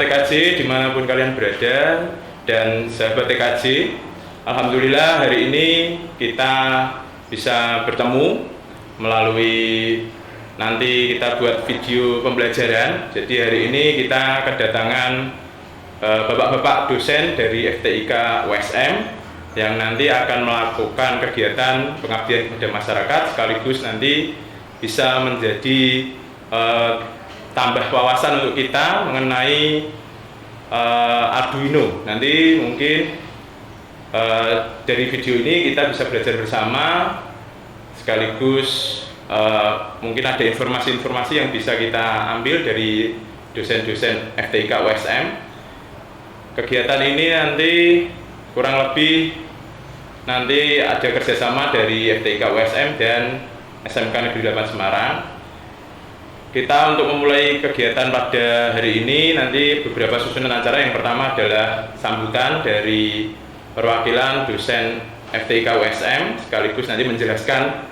TKJ dimanapun kalian berada dan sahabat TKJ, alhamdulillah hari ini kita bisa bertemu melalui nanti kita buat video pembelajaran. Jadi hari ini kita kedatangan bapak-bapak dosen dari FTIK USM yang nanti akan melakukan kegiatan pengabdian kepada masyarakat, sekaligus nanti bisa menjadi tambah wawasan untuk kita mengenai Arduino. Nanti mungkin dari video ini kita bisa belajar bersama, sekaligus mungkin ada informasi-informasi yang bisa kita ambil dari dosen-dosen FTIK USM. Kegiatan ini nanti kurang lebih nanti ada kerjasama dari FTIK USM dan SMK Negeri 8 Semarang. Kita untuk memulai kegiatan pada hari ini nanti beberapa susunan acara. Yang pertama adalah sambutan dari perwakilan dosen FTIK USM, sekaligus nanti menjelaskan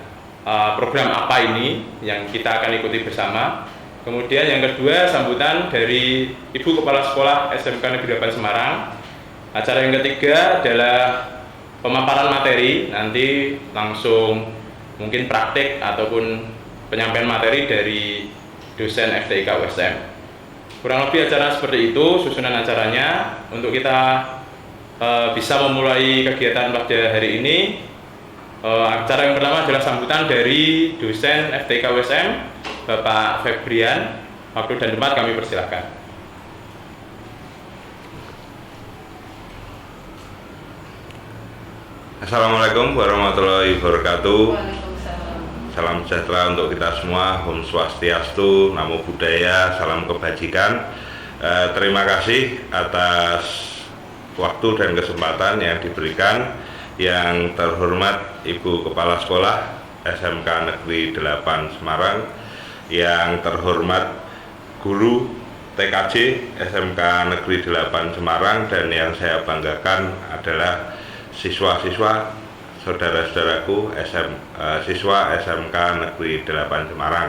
program apa ini yang kita akan ikuti bersama. Kemudian yang kedua, sambutan dari Ibu Kepala Sekolah SMK Negeri 8 Semarang. Acara yang ketiga adalah pemaparan materi, nanti langsung mungkin praktik ataupun penyampaian materi dari dosen FTIK USM. Kurang lebih acara seperti itu susunan acaranya. Untuk kita bisa memulai kegiatan pada hari ini, acara yang pertama adalah sambutan dari dosen FTIK USM, Bapak Febrian. Waktu dan tempat kami persilahkan. Assalamualaikum warahmatullahi wabarakatuh. Salam sejahtera untuk kita semua. Om Swastiastu, Namo Buddhaya, salam kebajikan. Terima kasih atas waktu dan kesempatan yang diberikan. Yang terhormat Ibu Kepala Sekolah SMK Negeri 8 Semarang, yang terhormat Guru TKJ SMK Negeri 8 Semarang, dan yang saya banggakan adalah siswa-siswa saudara-saudaraku siswa SMK Negeri 8 Semarang.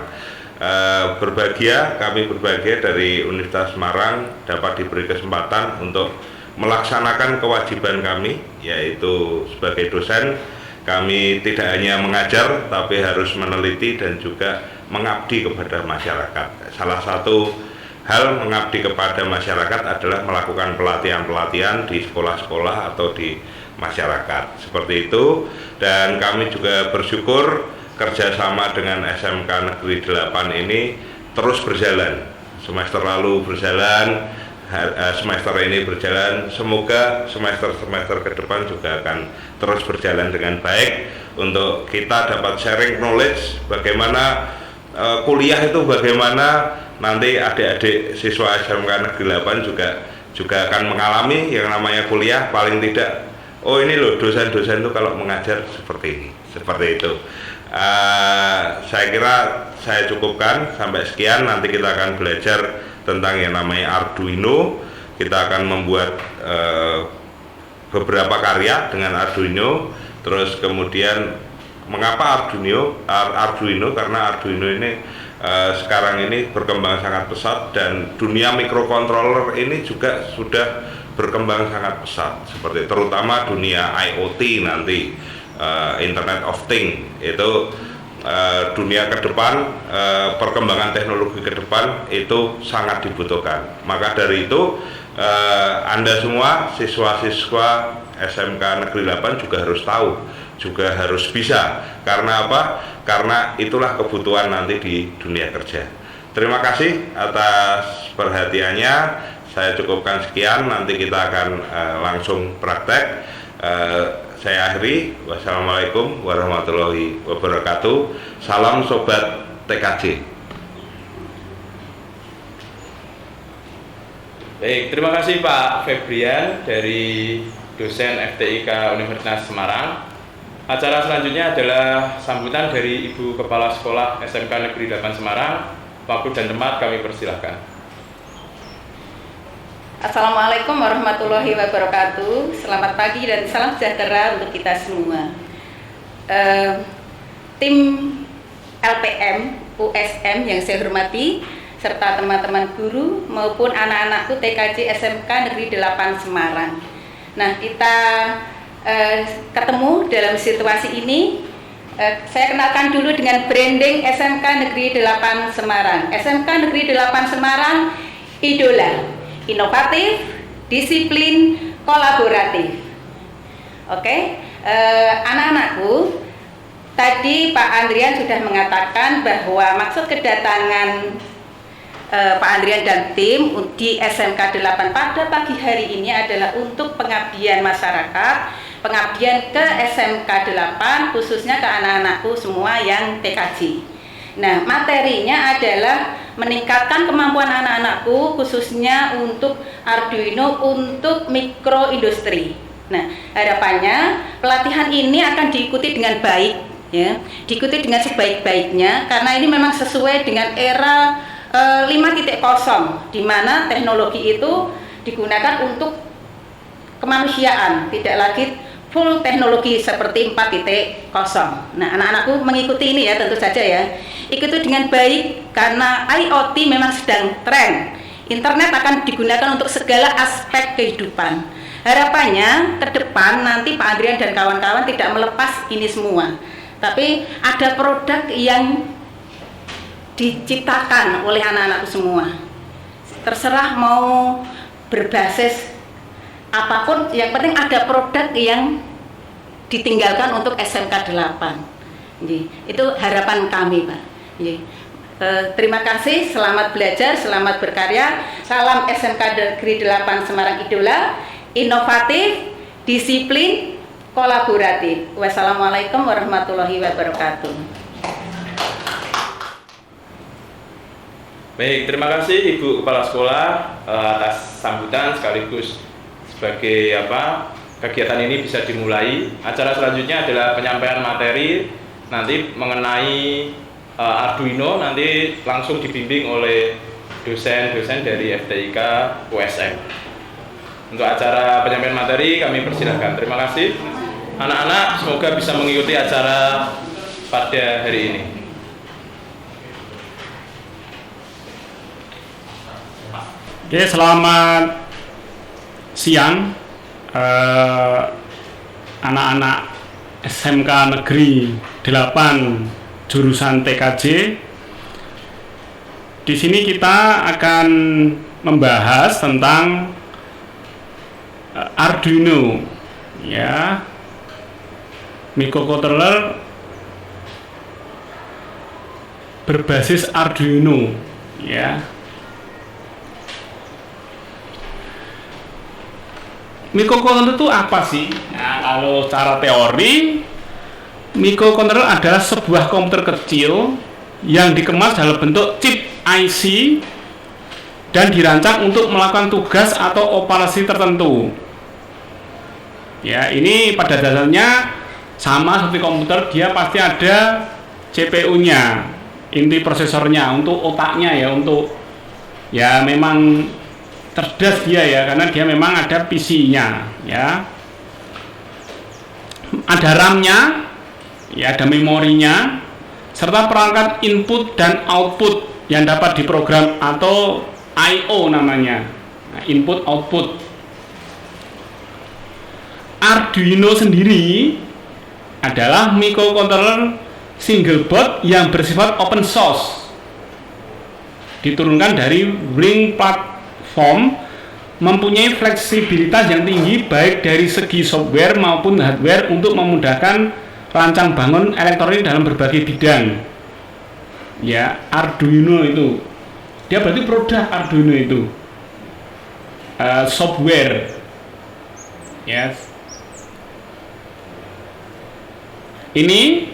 Kami berbahagia dari Universitas Semarang dapat diberi kesempatan untuk melaksanakan kewajiban kami, yaitu sebagai dosen. Kami tidak hanya mengajar, tapi harus meneliti dan juga mengabdi kepada masyarakat. Salah satu hal mengabdi kepada masyarakat adalah melakukan pelatihan-pelatihan di sekolah-sekolah atau di masyarakat, seperti itu. Dan kami juga bersyukur kerjasama dengan SMK Negeri 8 ini terus berjalan. Semester lalu berjalan, semester ini berjalan. Semoga semester-semester ke depan juga akan terus berjalan dengan baik, untuk kita dapat sharing knowledge bagaimana kuliah itu, bagaimana nanti adik-adik siswa SMK Negeri 8 juga akan mengalami yang namanya kuliah. Paling tidak, oh ini loh dosen-dosen itu kalau mengajar seperti ini, seperti itu. Saya kira saya cukupkan sampai sekian. Nanti kita akan belajar tentang yang namanya Arduino. Kita akan membuat beberapa karya dengan Arduino. Terus kemudian mengapa Arduino? Karena Arduino ini sekarang ini berkembang sangat pesat, dan dunia microcontroller ini juga sudah berkembang sangat pesat, seperti terutama dunia IoT nanti, Internet of Things itu dunia ke depan, perkembangan teknologi ke depan itu sangat dibutuhkan. Maka dari itu Anda semua siswa-siswa SMK Negeri 8 juga harus tahu, juga harus bisa. Karena apa? Karena itulah kebutuhan nanti di dunia kerja. Terima kasih atas perhatiannya. Saya cukupkan sekian, nanti kita akan langsung praktek. Saya akhiri. Wassalamualaikum warahmatullahi wabarakatuh. Salam Sobat TKJ. Baik, terima kasih Pak Febrian dari dosen FTIK Universitas Semarang. Acara selanjutnya adalah sambutan dari Ibu Kepala Sekolah SMK Negeri 8 Semarang. Waktu dan tempat kami persilahkan. Assalamualaikum warahmatullahi wabarakatuh. Selamat pagi dan salam sejahtera untuk kita semua. Tim LPM USM yang saya hormati, serta teman-teman guru maupun anak-anakku TKJ SMK Negeri 8 Semarang. Nah, kita ketemu dalam situasi ini. Saya kenalkan dulu dengan branding SMK Negeri 8 Semarang. SMK Negeri 8 Semarang idola, inovatif, disiplin, kolaboratif. Oke, anak-anakku, tadi Pak Andrian sudah mengatakan bahwa maksud kedatangan Pak Andrian dan tim di SMK 8 pada pagi hari ini adalah untuk pengabdian masyarakat, pengabdian ke SMK 8, khususnya ke anak-anakku semua yang TKJ. Nah, materinya adalah meningkatkan kemampuan anak-anakku khususnya untuk Arduino untuk mikroindustri. Nah, harapannya pelatihan ini akan diikuti dengan baik, ya, diikuti dengan sebaik-baiknya karena ini memang sesuai dengan era 5.0, di mana teknologi itu digunakan untuk kemanusiaan, tidak lagi full teknologi seperti 4.0. Nah, anak-anakku mengikuti ini ya, tentu saja ya. Ikuti dengan baik karena IoT memang sedang tren. Internet akan digunakan untuk segala aspek kehidupan. Harapannya ke depan nanti Pak Andrian dan kawan-kawan tidak melepas ini semua. Tapi ada produk yang diciptakan oleh anak-anakku semua. Terserah mau berbasis apapun, yang penting ada produk yang ditinggalkan untuk SMK 8. Itu harapan kami, Pak. Terima kasih, selamat belajar, selamat berkarya. Salam SMK Negeri 8 Semarang idola, inovatif, disiplin, kolaboratif. Wassalamualaikum warahmatullahi wabarakatuh. Baik, terima kasih Ibu Kepala Sekolah atas sambutan sekaligus sebagai kegiatan ini bisa dimulai. Acara selanjutnya adalah penyampaian materi nanti mengenai Arduino, nanti langsung dibimbing oleh dosen-dosen dari FTIK USM. Untuk acara penyampaian materi kami persilahkan. Terima kasih anak-anak, semoga bisa mengikuti acara pada hari ini. Oke, selamat siang anak-anak SMK Negeri 8 jurusan TKJ. Di sini kita akan membahas tentang Arduino, ya, microcontroller berbasis Arduino, ya. Microcontroller itu apa sih? Nah, kalau secara teori, microcontroller adalah sebuah komputer kecil yang dikemas dalam bentuk chip IC dan dirancang untuk melakukan tugas atau operasi tertentu. Ya, ini pada dasarnya sama seperti komputer, dia pasti ada CPU-nya, inti prosesornya, untuk otaknya ya, untuk ya memang cerdas dia ya, karena dia memang ada PC-nya ya, ada RAM-nya ya, ada memorinya, serta perangkat input dan output yang dapat diprogram atau I/O namanya. Nah, input output. Arduino sendiri adalah microcontroller single board yang bersifat open source, diturunkan dari Ring platform, mempunyai fleksibilitas yang tinggi baik dari segi software maupun hardware untuk memudahkan rancang bangun elektronik dalam berbagai bidang. Ya, Arduino itu dia berarti produk Arduino itu software, yes. Ini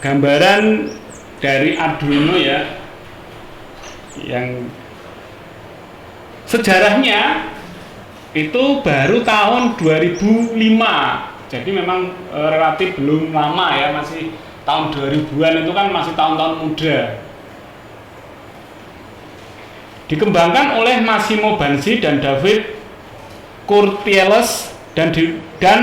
gambaran dari Arduino ya, yang sejarahnya itu baru tahun 2005, jadi memang relatif belum lama ya, masih tahun 2000-an, itu kan masih tahun-tahun muda. Dikembangkan oleh Massimo Banzi dan David Curtiellos dan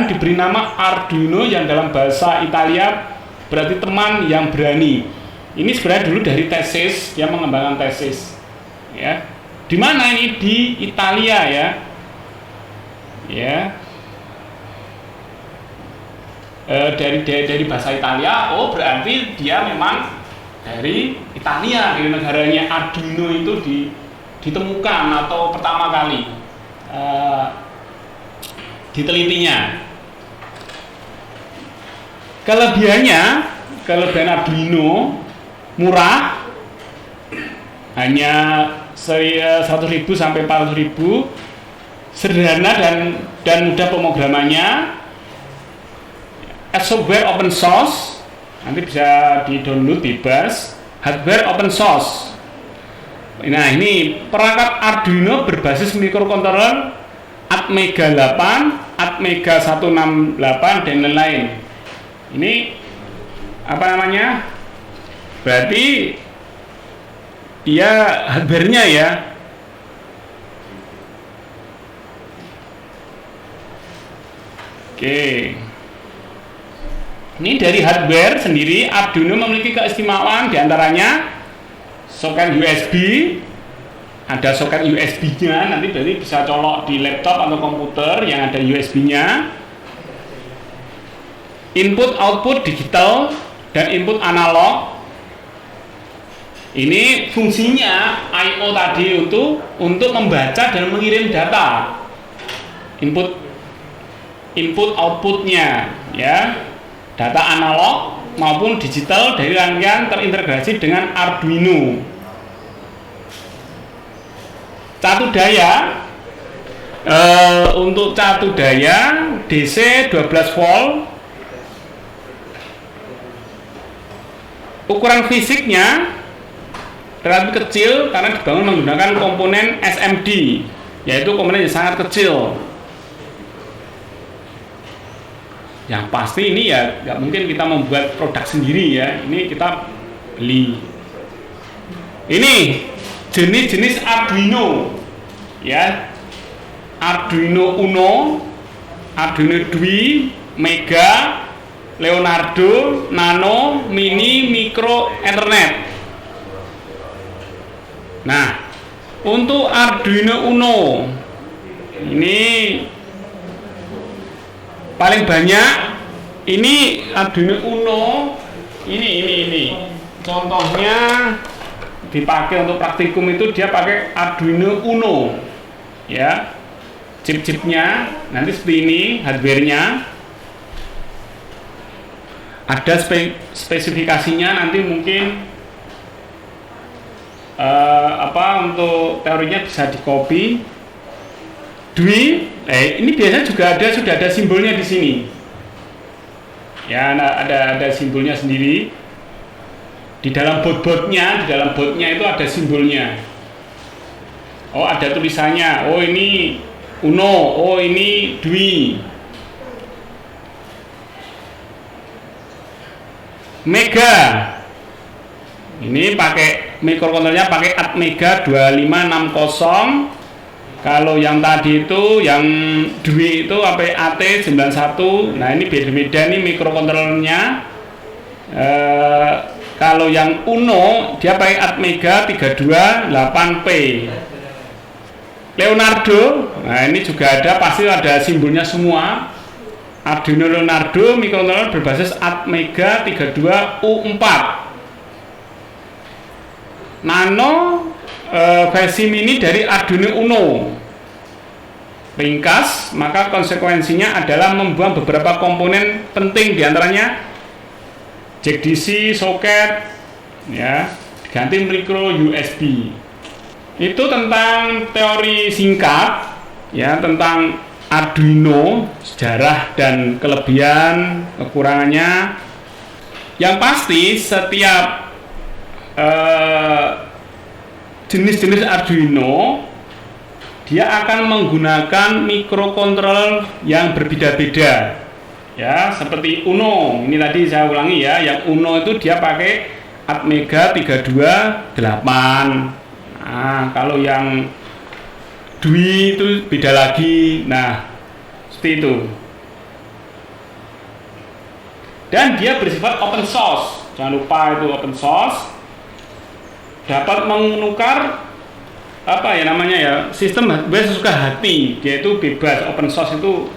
diberi nama Arduino, yang dalam bahasa Italia berarti teman yang berani. Ini sebenarnya dulu dari tesis, dia mengembangkan tesis. Ya. Di mana ini? Di Italia ya. Ya. Dari bahasa Italia, oh berarti dia memang dari Italia, dari negaranya Arduino itu ditemukan atau pertama kali ditelitinya. Kelebihan Arduino murah, hanya 1.000 sampai 400.000, sederhana dan mudah pemrogramannya. Software open source, nanti bisa di-download bebas. Hardware open source. Nah, ini perangkat Arduino berbasis microcontroller Atmega 8, Atmega 168 dan lain-lain. Ini apa namanya? Berarti dia hardware-nya ya. Oke. Ini dari hardware sendiri, Arduino memiliki keistimewaan diantaranya soket USB, ada soket USB-nya, nanti berarti bisa colok di laptop atau komputer yang ada USB-nya. Input output digital dan input analog. Ini fungsinya I/O tadi untuk membaca dan mengirim data. Input outputnya ya. Data analog maupun digital dari rangkaian terintegrasi dengan Arduino. Catu daya, untuk catu daya DC 12 volt. Ukuran fisiknya relatif kecil karena dibangun menggunakan komponen SMD, yaitu komponen yang sangat kecil. Yang pasti ini ya nggak mungkin kita membuat produk sendiri ya, ini kita beli. Ini jenis-jenis Arduino ya, Arduino Uno, Arduino Dwi, Mega, Leonardo, Nano, Mini, Micro, Ethernet. Nah, untuk Arduino Uno ini paling banyak, ini Arduino Uno ini contohnya dipakai untuk praktikum itu dia pakai Arduino Uno ya, chip-chipnya nanti seperti ini, hardware-nya ada spesifikasinya, nanti mungkin untuk teorinya bisa di copy. Dwi, ini biasanya juga sudah ada simbolnya di sini. Ya, ada simbolnya sendiri. Di dalam botnya itu ada simbolnya. Oh, ada tulisannya. Oh, ini Uno, oh ini Dwi. Mega. Ini pakai microcontrollernya pakai Atmega 2560. Kalau yang tadi itu yang Dwi itu AT91. Nah, ini beda-beda nih microcontrollernya. Kalau yang Uno dia pakai Atmega 328P. Leonardo, nah ini juga ada, pasti ada simbolnya semua. Arduino Leonardo microcontroller berbasis Atmega 32U4. Nano versi mini dari Arduino Uno. Ringkas, maka konsekuensinya adalah membuang beberapa komponen penting, diantaranya jack DC, soket, ya, diganti micro USB. Itu tentang teori singkat, ya, tentang Arduino, sejarah dan kelebihan, kekurangannya. Yang pasti setiap jenis-jenis Arduino dia akan menggunakan microcontroller yang berbeda-beda. Ya, seperti Uno. Ini tadi saya ulangi ya, yang Uno itu dia pakai Atmega 328. Nah, kalau yang Dwi itu beda lagi. Nah, seperti itu. Dan dia bersifat open source. Jangan lupa itu open source. Dapat menukar apa ya namanya ya, sistem hardware sesuka hati, dia itu bebas. Open source itu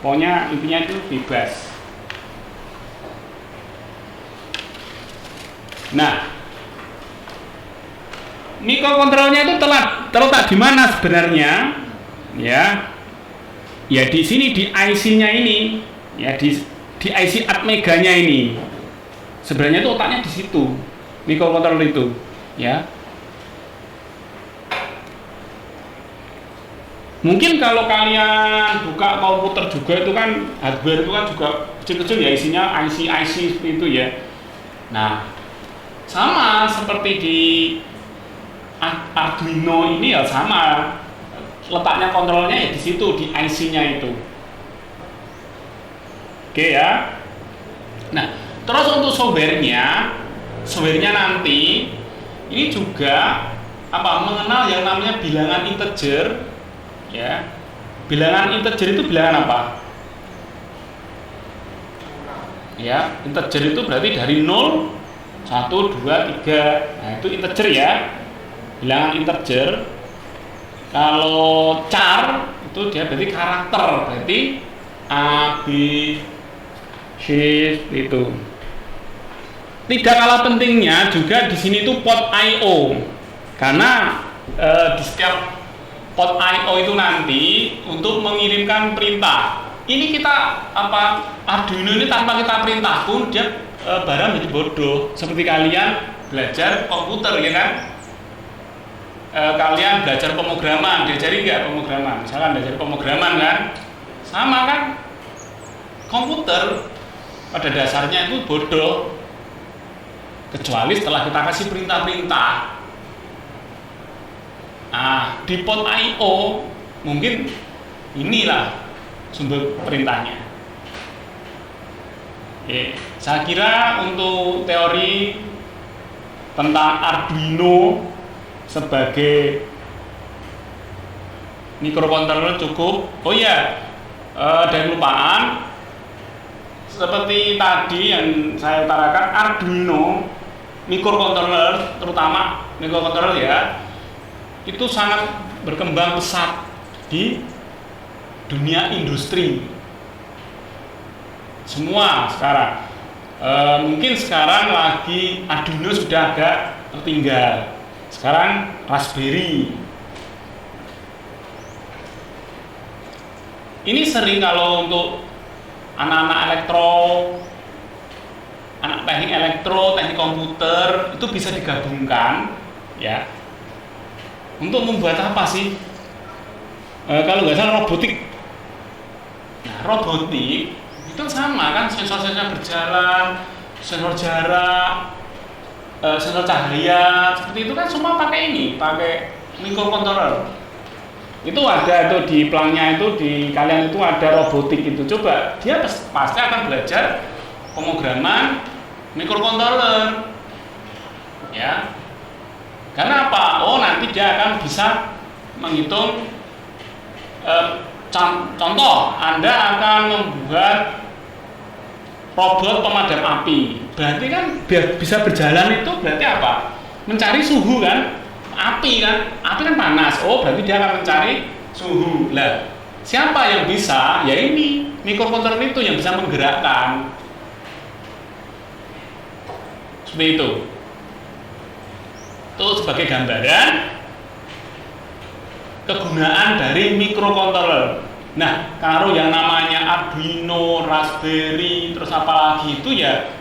pokoknya intinya itu bebas. Nah, mikrokontrolnya itu terletak di mana sebenarnya? Ya, ya di sini di IC-nya ini, ya di IC Atmega-nya ini. Sebenarnya itu otaknya di situ, mikrokontrol itu, ya. Mungkin kalau kalian buka komputer juga itu kan hardware itu kan juga kecil-kecil ya isinya IC seperti itu ya. Nah, sama seperti di Arduino ini ya sama, letaknya kontrolnya ya di situ di IC-nya itu. Oke ya. Nah, terus untuk software-nya nanti ini juga mengenal yang namanya bilangan integer. Ya, bilangan integer itu bilangan apa? Ya, integer itu berarti dari 0, 1, 2, 3. Nah, itu integer ya. Bilangan integer. Kalau char itu dia berarti karakter, berarti A, B, C itu. Tidak kalah pentingnya juga di sini itu port I/O. Karena di setiap port I/O itu nanti untuk mengirimkan perintah. Ini kita Arduino ini tanpa kita perintah pun dia barang menjadi bodoh. Seperti kalian belajar komputer ya kan? Kalian belajar pemrograman, diajari nggak pemrograman? Misalkan belajar pemrograman kan? Sama kan? Komputer pada dasarnya itu bodoh. Kecuali setelah kita kasih perintah-perintah. Nah, di port I/O mungkin inilah sumber perintahnya. Oke, saya kira untuk teori tentang Arduino sebagai mikrokontroler cukup. Oh iya, ada kelupaan. Seperti tadi yang saya utarakan, Arduino mikrokontroler, terutama mikrokontroler ya, itu sangat berkembang pesat di dunia industri. Semua sekarang mungkin sekarang lagi Arduino sudah agak tertinggal. Sekarang Raspberry. Ini sering kalau untuk anak-anak anak teknik elektro, teknik komputer itu bisa digabungkan ya. Untuk membuat apa sih? Kalau nggak salah robotik. Nah, robotik itu sama kan, sensor-sensor berjalan, sensor jarak, sensor cahaya, seperti itu kan semua pakai mikrokontroler. Itu ada tuh di pelangnya itu di kalian itu ada robotik itu. Coba dia pasti akan belajar pemrograman mikrokontroler. Ya. Karena apa? Oh, nanti dia akan bisa menghitung contoh, Anda akan membuat robot pemadam api. Berarti kan biar bisa berjalan itu berarti apa? Mencari suhu kan? Api kan panas. Oh, berarti dia akan mencari suhu. Lah, siapa yang bisa? Ya ini, mikrokontroler itu yang bisa menggerakkan. Seperti itu. Itu sebagai gambaran kegunaan dari mikrokontroler. Nah, kalau yang namanya Arduino, Raspberry, terus apalagi itu ya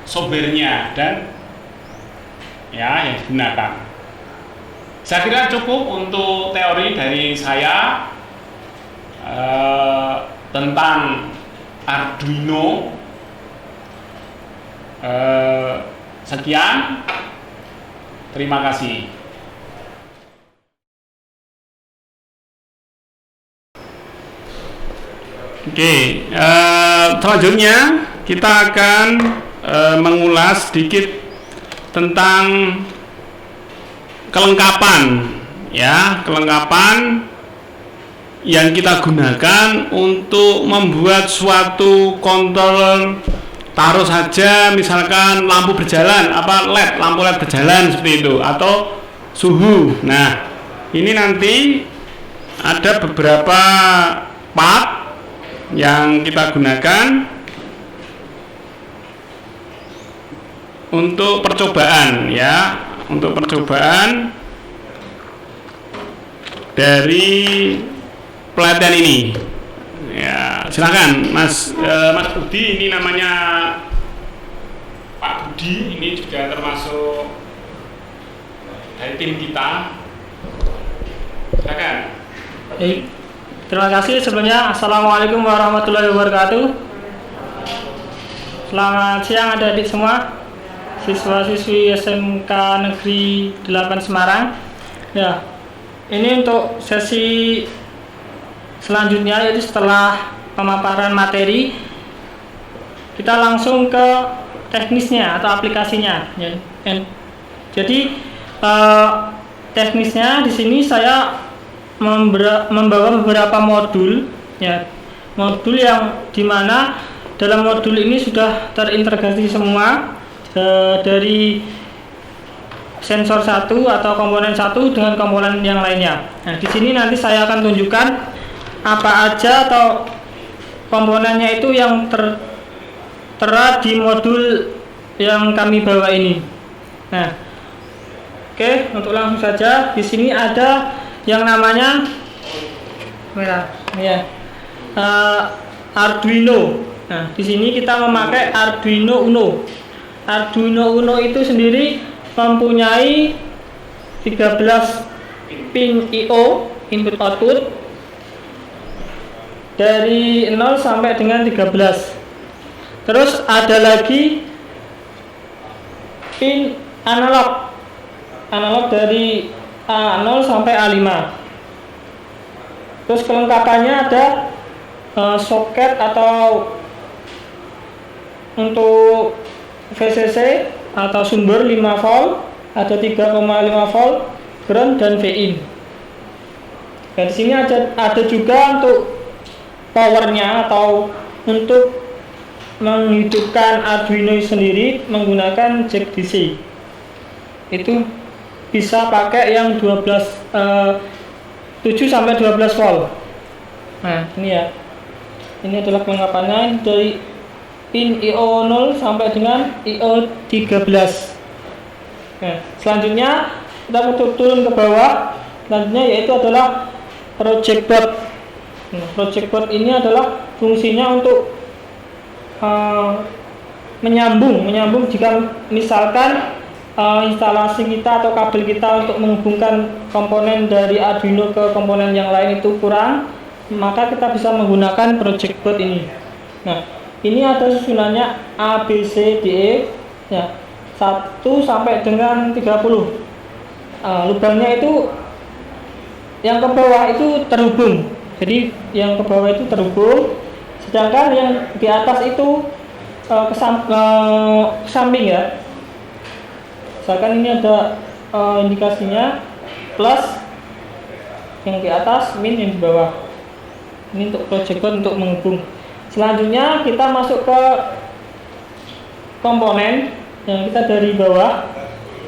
softwarenya dan ya yang digunakan. Saya kira cukup untuk teori dari saya tentang Arduino. Sekian. Terima kasih. Oke, selanjutnya kita akan mengulas sedikit tentang kelengkapan, ya, kelengkapan yang kita gunakan untuk membuat suatu controller. Taruh saja misalkan lampu berjalan, lampu LED berjalan seperti itu, atau suhu. Nah, Ini nanti ada beberapa part yang kita gunakan untuk percobaan ya, untuk percobaan dari pelatihan ini. Ya, silakan Mas Budi, ini namanya Pak Budi, ini juga termasuk dari tim kita. Silakan. Terima kasih sebelumnya. Assalamualaikum warahmatullahi wabarakatuh. Selamat siang adik-adik semua, siswa-siswi SMK Negeri 8 Semarang. Ya, ini untuk sesi selanjutnya, yaitu setelah pemaparan materi, kita langsung ke teknisnya atau aplikasinya. Jadi teknisnya di sini saya membawa beberapa modul, ya, modul yang dimana dalam modul ini sudah terintegrasi semua dari sensor satu atau komponen satu dengan komponen yang lainnya. Nah, di sini nanti saya akan tunjukkan apa aja atau komponennya itu yang tertera di modul yang kami bawa ini. Nah, oke, untuk langsung saja, di sini ada yang namanya Arduino. Nah, di sini kita memakai Arduino Uno. Arduino Uno itu sendiri mempunyai 13 pin I/O, input output, dari 0 sampai dengan 13. Terus ada lagi pin analog dari A0 sampai A5. Terus kelengkapannya ada soket atau untuk VCC atau sumber 5 volt, ada 3,5 volt, ground dan VIN. Dan di sini ada juga untuk powernya atau untuk menghidupkan Arduino sendiri menggunakan jack DC. Itu bisa pakai yang 7 sampai 12 volt. Nah, ini ya. Ini adalah kelengkapannya dari pin I/O 0 sampai dengan I/O 13. Nah, selanjutnya kita turun ke bawah. Selanjutnya yaitu adalah project board. Nah, project board ini adalah fungsinya untuk menyambung jika misalkan instalasi kita atau kabel kita untuk menghubungkan komponen dari Arduino ke komponen yang lain itu kurang, maka kita bisa menggunakan project board ini. Nah, ini ada susunannya A, B, C, D, E, ya, 1 sampai dengan 30. Lubangnya itu yang ke bawah itu terhubung. Jadi yang ke bawah itu terhubung, sedangkan yang di atas itu ke samping ya. Misalkan ini ada indikasinya plus yang di atas, min yang di bawah. Ini untuk project board untuk menghubung. Selanjutnya kita masuk ke komponen yang kita dari bawah.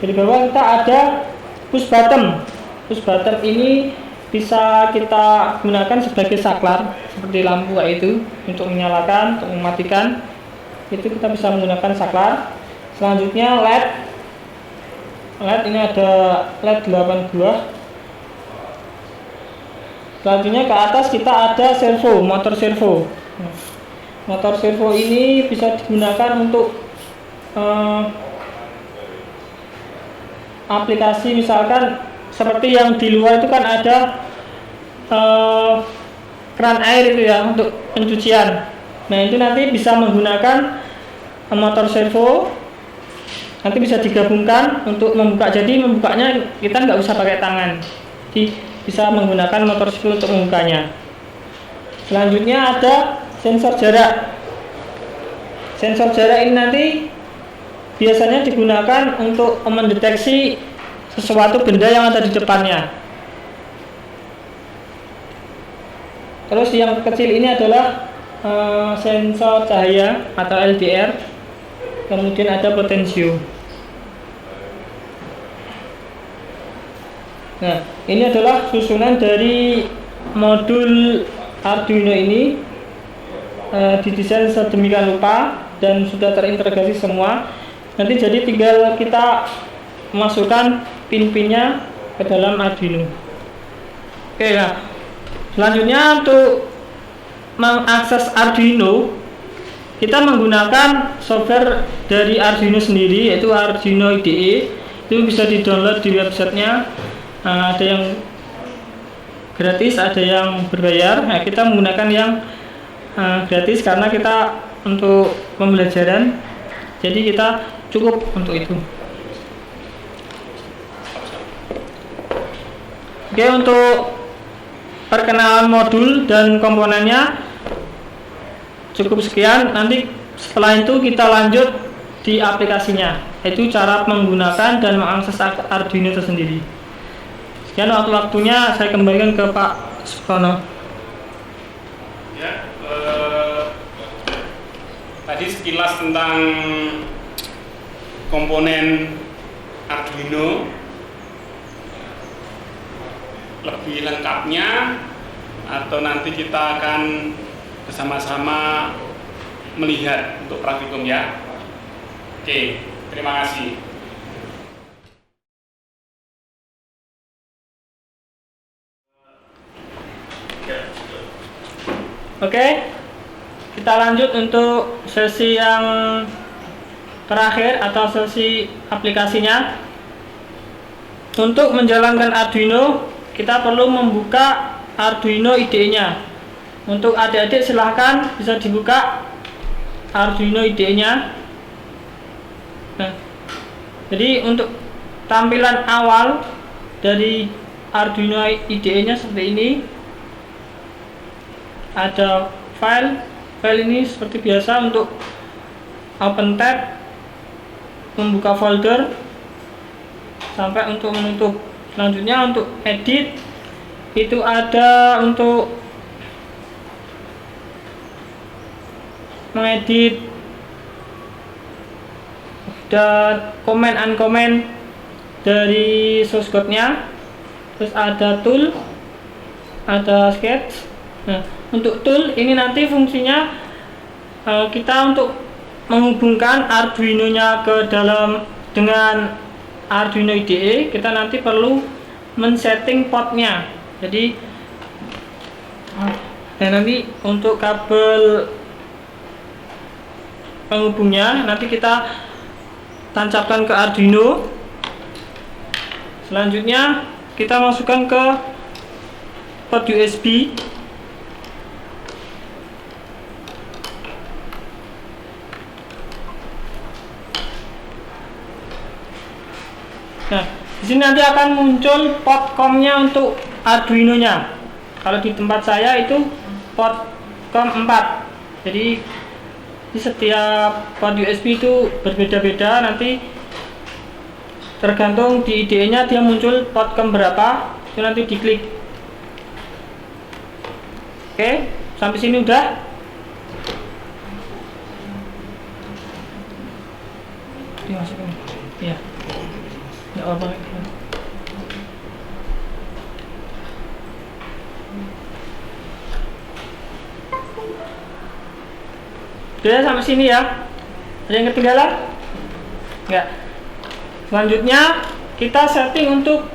Dari bawah kita ada push button. Push button ini bisa kita gunakan sebagai saklar seperti lampu kayak itu, untuk menyalakan, untuk mematikan. Itu kita bisa menggunakan saklar. Selanjutnya LED ini ada LED 8 buah. Selanjutnya ke atas kita ada servo, motor servo. Motor servo ini bisa digunakan untuk aplikasi, misalkan seperti yang di luar itu kan ada keran air itu ya, untuk pencucian. Nah, itu nanti bisa menggunakan motor servo, nanti bisa digabungkan untuk membuka. Jadi membukanya kita nggak usah pakai tangan, jadi bisa menggunakan motor servo untuk membukanya. Selanjutnya ada sensor jarak. Sensor jarak ini nanti biasanya digunakan untuk mendeteksi sesuatu benda yang ada di depannya. Terus yang kecil ini adalah sensor cahaya atau LDR. Kemudian ada potensio. Nah, ini adalah susunan dari modul Arduino ini, didesain sedemikian rupa dan sudah terintegrasi semua. Nanti jadi tinggal kita masukkan pin-pinnya ke dalam Arduino. Oke ya. Selanjutnya untuk mengakses Arduino, kita menggunakan software dari Arduino sendiri, yaitu Arduino IDE. Itu bisa di-download di websitenya. Ada yang gratis, ada yang berbayar. Nah, kita menggunakan yang gratis karena kita untuk pembelajaran, jadi kita cukup untuk itu. Oke, untuk perkenalan modul dan komponennya cukup sekian. Nanti setelah itu kita lanjut di aplikasinya, yaitu cara menggunakan dan mengakses Arduino itu sendiri. Sekian waktunya, saya kembalikan ke Pak Sukono. Ya, tadi sekilas tentang komponen Arduino. Lebih lengkapnya atau nanti kita akan bersama-sama melihat untuk praktikum ya. Oke, terima kasih. Oke, kita lanjut untuk sesi yang terakhir atau sesi aplikasinya. Untuk menjalankan Arduino, kita perlu membuka Arduino IDE-nya. Untuk adik-adik silahkan bisa dibuka Arduino IDE-nya. Nah, jadi untuk tampilan awal dari Arduino IDE-nya seperti ini. Ada file ini seperti biasa untuk open tab, membuka folder, sampai untuk menutup. Selanjutnya untuk edit, itu ada untuk mengedit dan comment uncomment dari source code-nya. Terus ada tool, ada sketch. Nah, untuk tool ini nanti fungsinya kita untuk menghubungkan Arduino-nya ke dalam dengan Arduino IDE, kita nanti perlu men-setting portnya. Jadi nanti untuk kabel penghubungnya nanti kita tancapkan ke Arduino. Selanjutnya kita masukkan ke port USB. Nah, di sini nanti akan muncul port COM-nya untuk Arduino-nya. Kalau di tempat saya itu port COM 4. Jadi di setiap port USB itu berbeda-beda, nanti tergantung di IDE-nya dia muncul port COM berapa, itu nanti diklik. Oke, sampai sini udah. Dimasukin. Iya. Ya Allah. Sudah sampai sini ya. Ada yang ketinggalan? Enggak. Selanjutnya kita setting untuk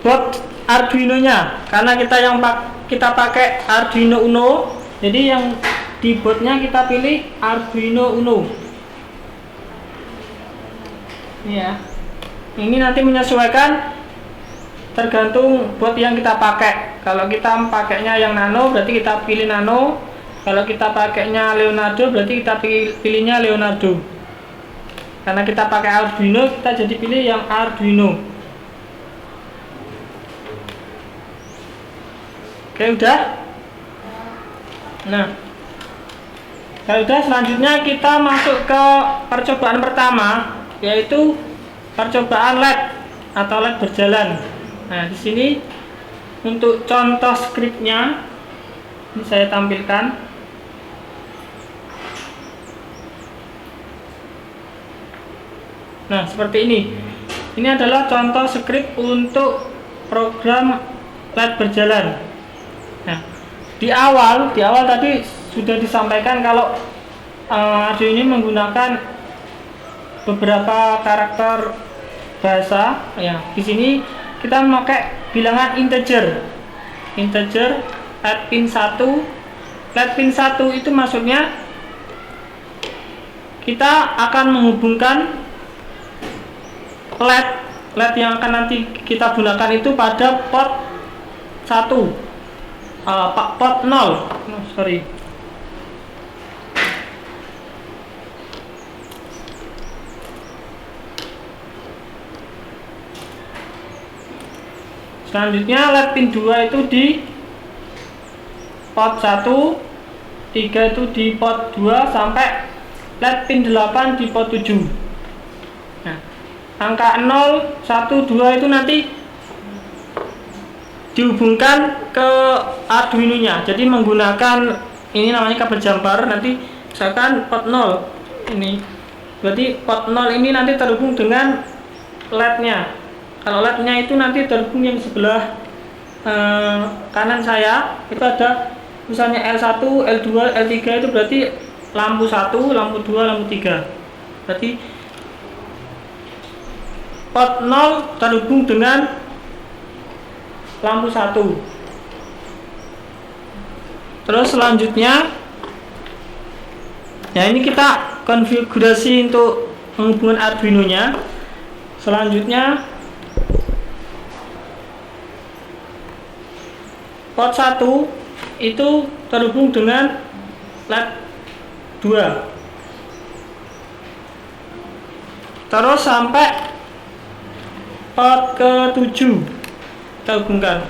board Arduino-nya. Karena kita pakai Arduino Uno, jadi yang di boardnya kita pilih Arduino Uno. Ya. Ini nanti menyesuaikan tergantung board yang kita pakai. Kalau kita pakainya yang nano, berarti kita pilih nano. Kalau kita pakainya Leonardo, berarti kita pilihnya Leonardo. Karena kita pakai Arduino, kita jadi pilih yang Arduino. Oke, udah. Nah, kalau udah, selanjutnya kita masuk ke percobaan pertama, yaitu percobaan LED atau LED berjalan. Nah, di sini untuk contoh skripnya ini saya tampilkan. Nah, seperti ini. Ini adalah contoh skrip untuk program LED berjalan. Nah, di awal tadi sudah disampaikan kalau Arduino ini menggunakan beberapa karakter bahasa. Ya, di sini kita memakai bilangan integer LED pin 1. LED pin 1 itu maksudnya kita akan menghubungkan LED yang akan nanti kita gunakan itu pada port 1, port 0, sorry. Selanjutnya LED pin 2 itu di port 1, 3 itu di port 2, sampai LED pin 8 di port 7. Nah, angka 0, 1, 2 itu nanti dihubungkan ke Arduino nya. Jadi menggunakan ini namanya kabel jumper. Nanti misalkan port 0 ini, berarti port 0 ini nanti terhubung dengan LED nya. Kalau LED nya itu nanti terhubung yang sebelah kanan saya, itu ada misalnya L1, L2, L3, itu berarti lampu 1, lampu 2, lampu 3. Berarti port 0 terhubung dengan lampu 1. Terus selanjutnya, ya ini kita konfigurasi untuk menghubungkan Arduino nya. Selanjutnya port 1 itu terhubung dengan LED 2. Terus sampai port ke-7 kita hubungkan.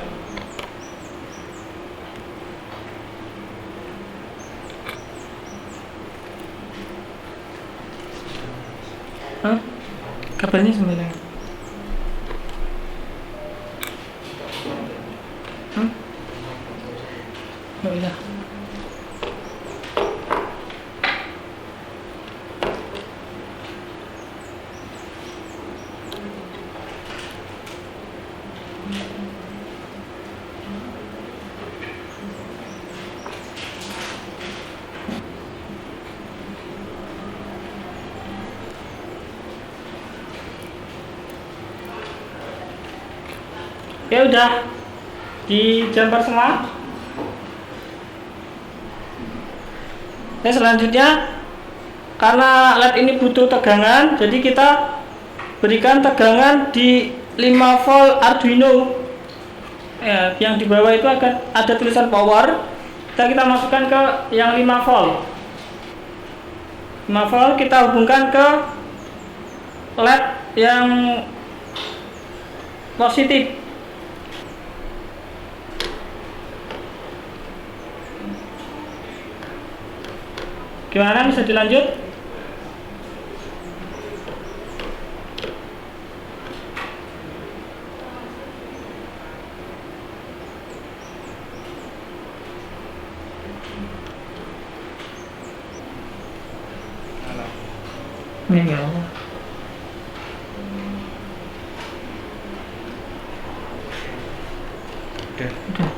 Kabelnya sembilan. Oh iya. Ya udah di jumper semua. Nah, selanjutnya karena LED ini butuh tegangan, jadi kita berikan tegangan di 5 volt Arduino. Ya, yang di bawah itu akan ada tulisan power. Kita masukkan ke yang 5 volt. 5 volt kita hubungkan ke LED yang positif. Gimana, bisa dilanjut? Enggak. Udah.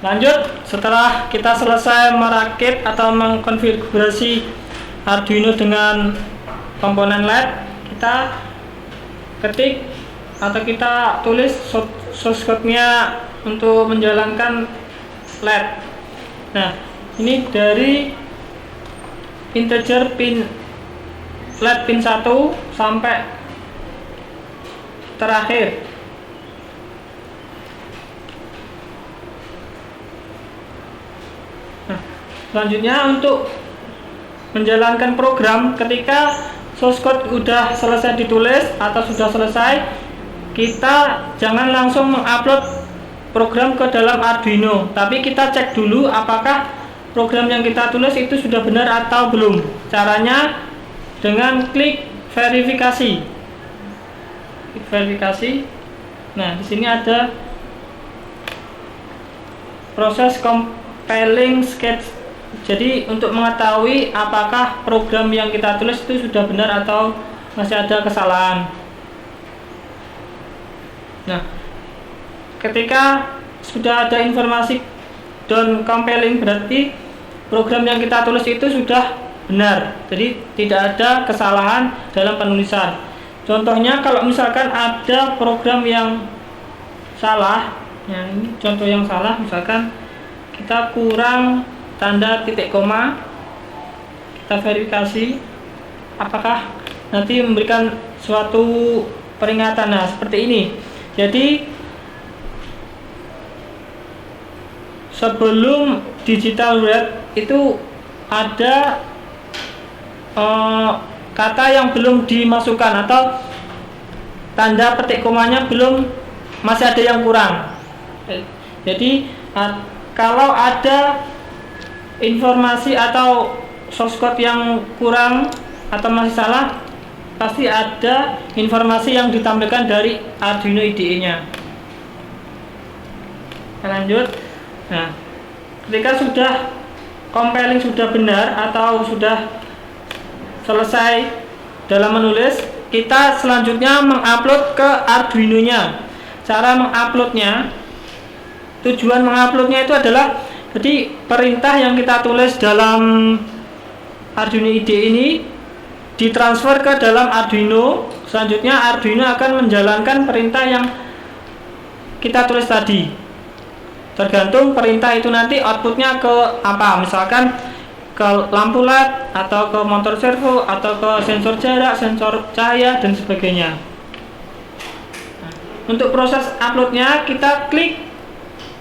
Lanjut, setelah kita selesai merakit atau mengkonfigurasi Arduino dengan komponen LED, kita ketik atau kita tulis source code-nya untuk menjalankan LED. Nah, ini dari integer pin LED pin 1 sampai terakhir. Selanjutnya untuk menjalankan program, ketika source code sudah selesai ditulis atau sudah selesai, kita jangan langsung mengupload program ke dalam Arduino, tapi kita cek dulu apakah program yang kita tulis itu sudah benar atau belum. Caranya dengan klik verifikasi. Klik verifikasi. Nah, di sini ada proses compiling sketch. Jadi untuk mengetahui apakah program yang kita tulis itu sudah benar atau masih ada kesalahan. Nah, ketika sudah ada informasi done compiling, berarti program yang kita tulis itu sudah benar. Jadi tidak ada kesalahan dalam penulisan. Contohnya kalau misalkan ada program yang salah, ya ini contoh yang salah, misalkan kita kurang tanda titik koma, kita verifikasi apakah nanti memberikan suatu peringatan. Nah, seperti ini. Jadi sebelum digital write itu ada kata yang belum dimasukkan atau tanda petik komanya belum, masih ada yang kurang. Jadi kalau ada informasi atau source code yang kurang atau masih salah, pasti ada informasi yang ditampilkan dari Arduino IDE-nya. Lanjut. Nah, ketika sudah compiling sudah benar atau sudah selesai dalam menulis, kita selanjutnya mengupload ke Arduino-nya. Cara menguploadnya, tujuan menguploadnya itu adalah jadi perintah yang kita tulis dalam Arduino IDE ini ditransfer ke dalam Arduino. Selanjutnya Arduino akan menjalankan perintah yang kita tulis tadi. Tergantung perintah itu nanti outputnya ke apa, misalkan ke lampu LED atau ke motor servo atau ke sensor jarak, sensor cahaya dan sebagainya. Untuk proses uploadnya kita klik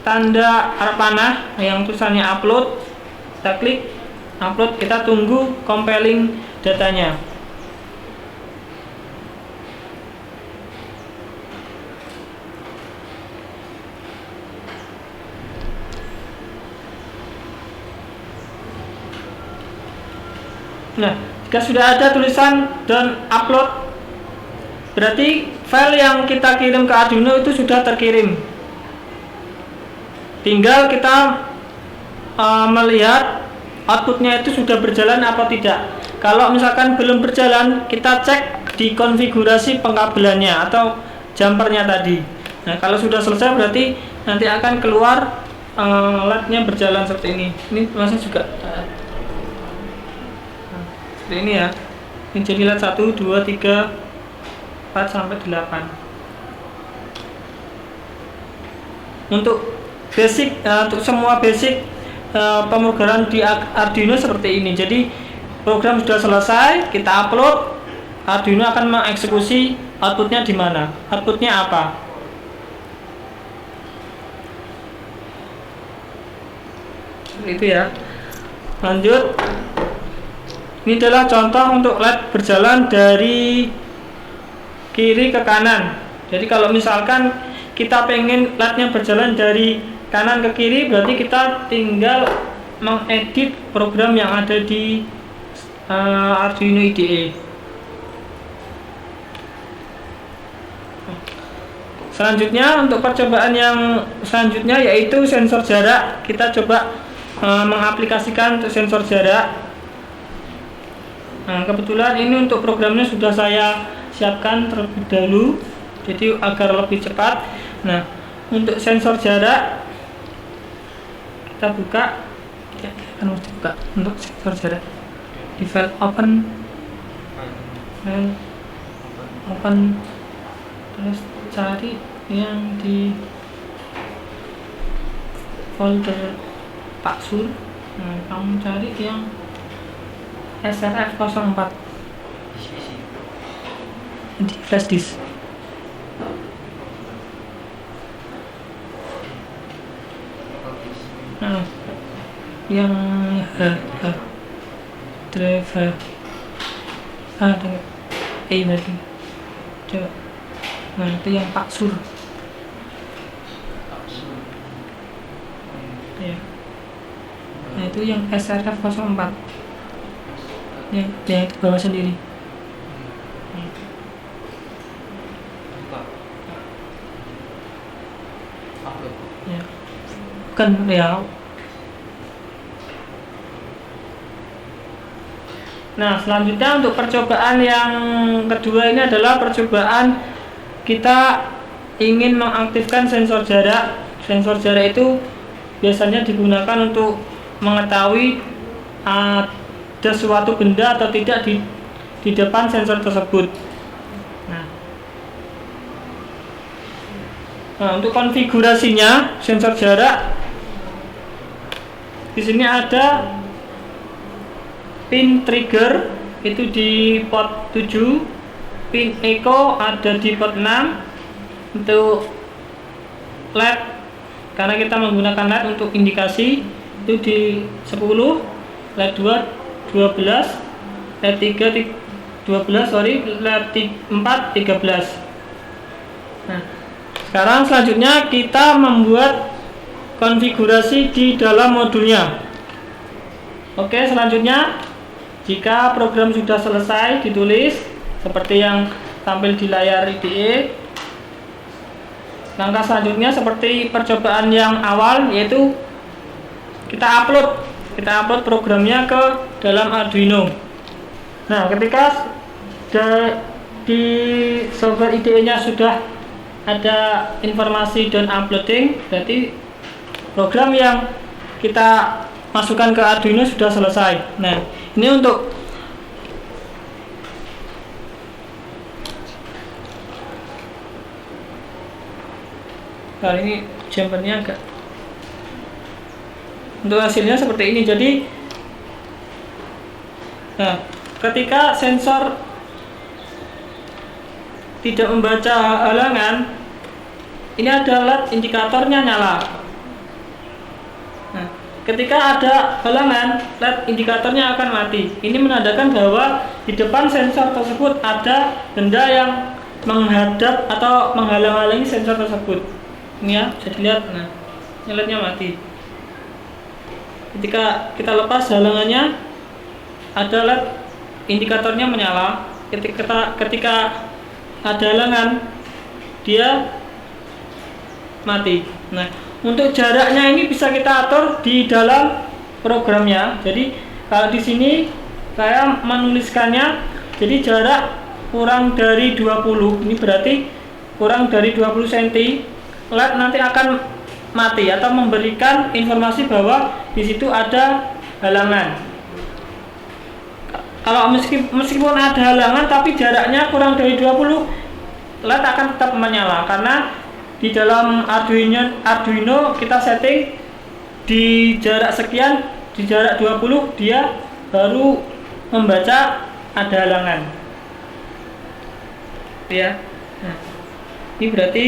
tanda arah panah yang tulisannya upload, kita klik upload, kita tunggu compiling datanya. Nah, jika sudah ada tulisan dan upload, berarti file yang kita kirim ke Arduino itu sudah terkirim. Tinggal kita melihat outputnya itu sudah berjalan apa tidak. Kalau misalkan belum berjalan, kita cek di konfigurasi pengkabelannya atau jumpernya tadi. Nah, kalau sudah selesai berarti nanti akan keluar LED-nya berjalan seperti ini. Ini masih juga seperti ini ya. Ini jadi LED 1, 2, 3, 4 sampai 8. Untuk basic, untuk semua basic pemrograman di Arduino seperti ini. Jadi program sudah selesai, kita upload, Arduino akan mengeksekusi outputnya di mana, outputnya apa. Itu ya. Lanjut. Ini adalah contoh untuk LED berjalan dari kiri ke kanan. Jadi kalau misalkan kita pengen LED-nya berjalan dari kanan ke kiri, berarti kita tinggal mengedit program yang ada di Arduino IDE. Selanjutnya untuk percobaan yang selanjutnya yaitu sensor jarak. Kita coba mengaplikasikan untuk sensor jarak. Nah, kebetulan ini untuk programnya sudah saya siapkan terlebih dahulu, jadi agar lebih cepat. Nah, untuk sensor jarak kita buka, ya, kan harus dibuka untuk sensor jarak di file open, terus cari yang di folder Pak Sur. Nah, kamu cari yang SRF04 di flash disk. Nah, yang driver dengan berarti coba. Nah, itu yang Pak Sur. itu yang SRF 04 yang di bawah sendiri. Ya. Bukan ya. Nah, selanjutnya untuk percobaan yang kedua ini adalah percobaan kita ingin mengaktifkan sensor jarak. Sensor jarak itu biasanya digunakan untuk mengetahui ada suatu benda atau tidak di depan sensor tersebut. Nah, untuk konfigurasinya sensor jarak di sini ada pin trigger itu di port 7, pin echo ada di port 6, untuk LED karena kita menggunakan LED untuk indikasi itu di 10, LED 2 12, LED 3 12, LED 4 13. Nah, sekarang selanjutnya kita membuat konfigurasi di dalam modulnya. Oke, selanjutnya jika program sudah selesai ditulis seperti yang tampil di layar IDE, langkah selanjutnya seperti percobaan yang awal, yaitu kita upload programnya ke dalam Arduino. Nah, ketika di software IDE-nya sudah ada informasi done uploading, berarti program yang kita masukkan ke Arduino sudah selesai. Nah, ini untuk kali ini jumpernya agak, untuk hasilnya seperti ini. Jadi, nah, ketika sensor tidak membaca halangan, ini ada LED indikatornya nyala. Nah, ketika ada halangan, LED indikatornya akan mati. Ini menandakan bahwa di depan sensor tersebut ada benda yang menghadap atau menghalang-halangi sensor tersebut. Ini ya, bisa dilihat. Nah, LED-nya mati. Ketika kita lepas halangannya, ada LED indikatornya menyala. Ketika ada halangan, dia mati. Nah, untuk jaraknya ini bisa kita atur di dalam programnya. Jadi kalau di sini saya menuliskannya, jadi jarak kurang dari 20. Ini berarti kurang dari 20 cm. LED nanti akan mati atau memberikan informasi bahwa di situ ada halangan. Kalau meskipun ada halangan tapi jaraknya kurang dari 20, LED akan tetap menyala karena di dalam Arduino kita setting di jarak sekian, di jarak 20 dia baru membaca ada halangan. Ya. Nah, ini berarti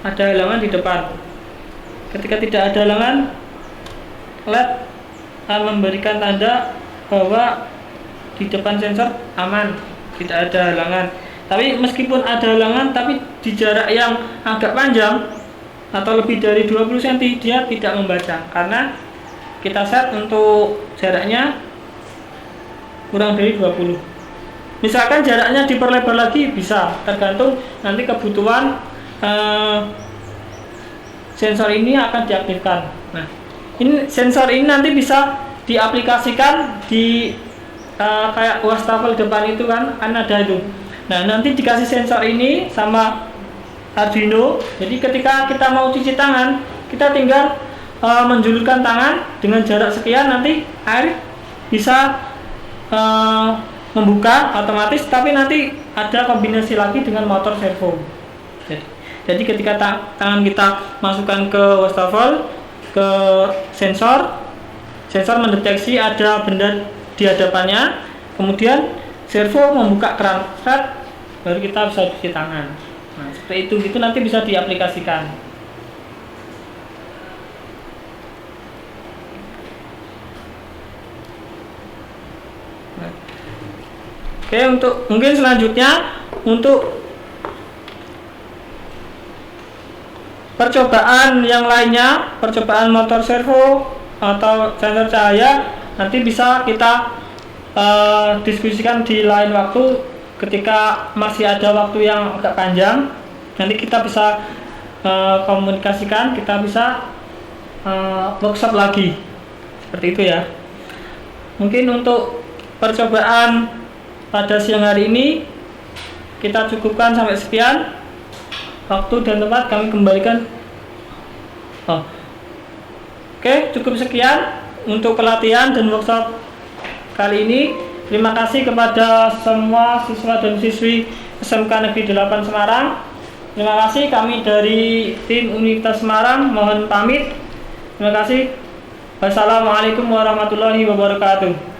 ada halangan di depan. Ketika tidak ada halangan, LED akan memberikan tanda bahwa di depan sensor aman, tidak ada halangan. Tapi meskipun ada halangan, tapi di jarak yang agak panjang atau lebih dari 20 cm, dia tidak membaca karena kita set untuk jaraknya kurang dari 20. Misalkan jaraknya diperlebar lagi bisa, tergantung nanti kebutuhan sensor ini akan diaktifkan. Nah, ini sensor ini nanti bisa diaplikasikan di kayak wastafel depan itu kan ada itu. Nah, nanti dikasih sensor ini sama Arduino. Jadi ketika kita mau cuci tangan, kita tinggal menjulurkan tangan dengan jarak sekian, nanti air bisa membuka otomatis, tapi nanti ada kombinasi lagi dengan motor servo. Jadi ketika tangan kita masukkan ke wastafel, ke sensor mendeteksi ada benda di hadapannya, kemudian servo membuka keran, baru kita bisa cuci tangan. Nah, seperti itu nanti bisa diaplikasikan. Nah. Oke, untuk mungkin selanjutnya untuk percobaan yang lainnya, percobaan motor servo atau sensor cahaya nanti bisa kita diskusikan di lain waktu ketika masih ada waktu yang agak panjang. Nanti kita bisa komunikasikan, kita bisa workshop lagi seperti itu ya. Mungkin untuk percobaan pada siang hari ini kita cukupkan sampai sekian. Waktu dan tempat kami kembalikan. Oke, cukup sekian untuk pelatihan dan workshop kali ini. Terima kasih kepada semua siswa dan siswi SMK Negeri 8 Semarang. Terima kasih, kami dari tim Universitas Semarang mohon pamit. Terima kasih. Wassalamualaikum warahmatullahi wabarakatuh.